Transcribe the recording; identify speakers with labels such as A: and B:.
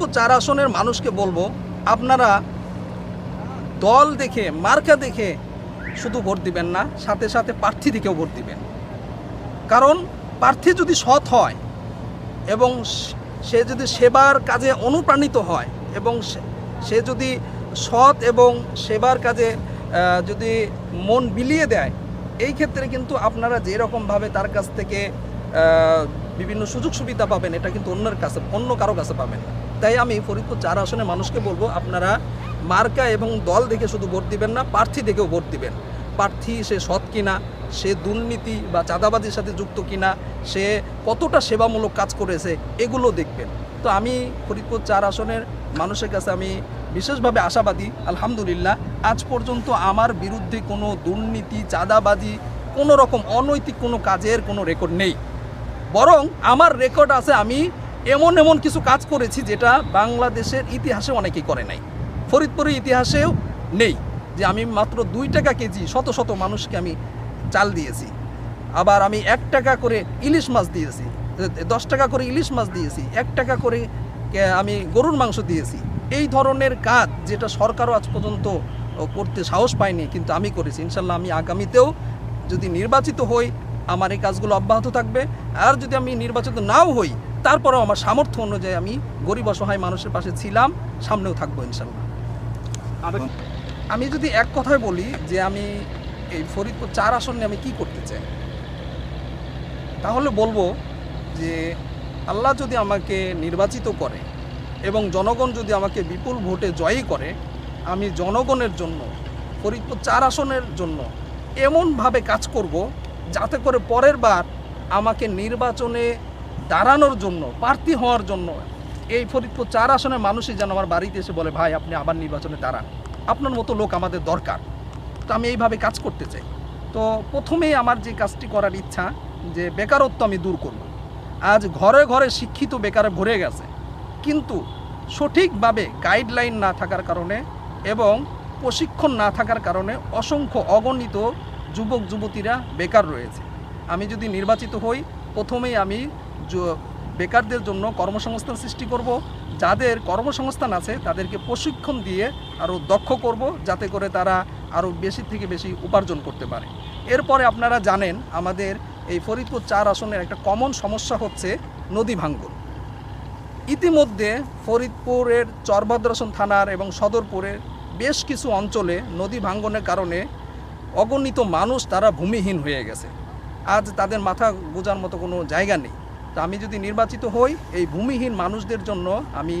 A: ফরিদপুর ৪ আসনের মানুষকে বলবো, আপনারা দল দেখে, মার্কা দেখে শুধু ভোট দিবেন না, সাথে সাথে প্রার্থী দেখেও ভোট দিবেন। কারণ প্রার্থী যদি সৎ হয় এবং সে যদি সেবার কাজে অনুপ্রাণিত হয় এবং সে যদি সৎ এবং সেবার কাজে যদি মন বিলিয়ে দেয়, এই ক্ষেত্রে কিন্তু আপনারা যেরকমভাবে তার কাছ থেকে বিভিন্ন সুযোগ সুবিধা পাবেন, এটা কিন্তু অন্য কারো কাছে পাবেন না। তাই আমি ফরিদপুর ৪ আসনের মানুষকে বলবো, আপনারা মার্কা এবং দল দেখে শুধু ভোট দিবেন না, প্রার্থী দেখেও ভোট দিবেন। প্রার্থী সে সৎ কিনা, সে দুর্নীতি বা চাঁদাবাজির সাথে যুক্ত কিনা, সে কতটা সেবামূলক কাজ করেছে, এগুলো দেখবেন। তো আমি ফরিদপুর ৪ আসনের মানুষের কাছে আমি বিশেষভাবে আশাবাদী। আলহামদুলিল্লাহ, আজ পর্যন্ত আমার বিরুদ্ধে কোনো দুর্নীতি, চাঁদাবাজি, কোনো রকম অনৈতিক কোনো কাজের কোনো রেকর্ড নেই। বরং আমার রেকর্ড আছে, আমি এমন কিছু কাজ করেছি যেটা বাংলাদেশের ইতিহাসে অনেকেই করে নাই, ফরিদপুরের ইতিহাসেও নেই। যে আমি মাত্র 2 টাকা কেজি শত শত মানুষকে আমি চাল দিয়েছি, আবার আমি 1 টাকা করে ইলিশ মাছ দিয়েছি, 10 টাকা করে ইলিশ মাছ দিয়েছি, 1 টাকা করে আমি গরুর মাংস দিয়েছি। এই ধরনের কাজ যেটা সরকারও আজ পর্যন্ত করতে সাহস পায়নি, কিন্তু আমি করেছি। ইনশাল্লাহ আমি আগামীতেও যদি নির্বাচিত হই, আমার এই কাজগুলো অব্যাহত থাকবে। আর যদি আমি নির্বাচিত নাও হই, তারপরেও আমার সামর্থ্য অনুযায়ী আমি গরিব অসহায় মানুষের পাশে ছিলাম, সামনেও থাকবো ইনশাল্লাহ। আমি যদি এক কথায় বলি যে আমি এই ফরিদপুর ৪ আসনে আমি কি করতে চাই, তাহলে বলবো যে আল্লাহ যদি আমাকে নির্বাচিত করে এবং জনগণ যদি আমাকে বিপুল ভোটে জয়ী করে, আমি জনগণের জন্য, ফরিদপুর ৪ আসনের জন্য এমনভাবে কাজ করব যাতে করে পরের বার আমাকে নির্বাচনে দাঁড়ানোর জন্য, প্রার্থী হওয়ার জন্য এই ফরিদপুর ৪ আসনের মানুষই যেন আমার বাড়িতে এসে বলে, ভাই আপনি আবার নির্বাচনে দাঁড়ান, আপনার মতো লোক আমাদের দরকার। তো আমি এইভাবে কাজ করতে চাই। তো প্রথমেই আমার যে কাজটি করার ইচ্ছা, যে বেকারত্ব আমি দূর করব। আজ ঘরে ঘরে শিক্ষিত বেকারে ভরে গেছে, কিন্তু সঠিকভাবে গাইডলাইন না থাকার কারণে এবং প্রশিক্ষণ না থাকার কারণে অসংখ্য অগণিত যুবক যুবতীরা বেকার রয়েছে। আমি যদি নির্বাচিত হই, প্রথমেই আমি বেকারদের জন্য কর্মসংস্থান সৃষ্টি করব। যাদের কর্মসংস্থান আছে তাদেরকে প্রশিক্ষণ দিয়ে আরও দক্ষ করব, যাতে করে তারা আরও বেশি থেকে বেশি উপার্জন করতে পারে। এরপরে আপনারা জানেন, আমাদের এই ফরিদপুর ৪ আসনের একটা কমন সমস্যা হচ্ছে নদী ভাঙ্গন। ইতিমধ্যে ফরিদপুরের চরভদ্রাসন থানার এবং সদরপুরের বেশ কিছু অঞ্চলে নদী ভাঙ্গনের কারণে অগণিত মানুষ তারা ভূমিহীন হয়ে গেছে। আজ তাদের মাথা গোঁজার মতো কোনো জায়গা নেই। তা আমি যদি নির্বাচিত হই, এই ভূমিহীন মানুষদের জন্য আমি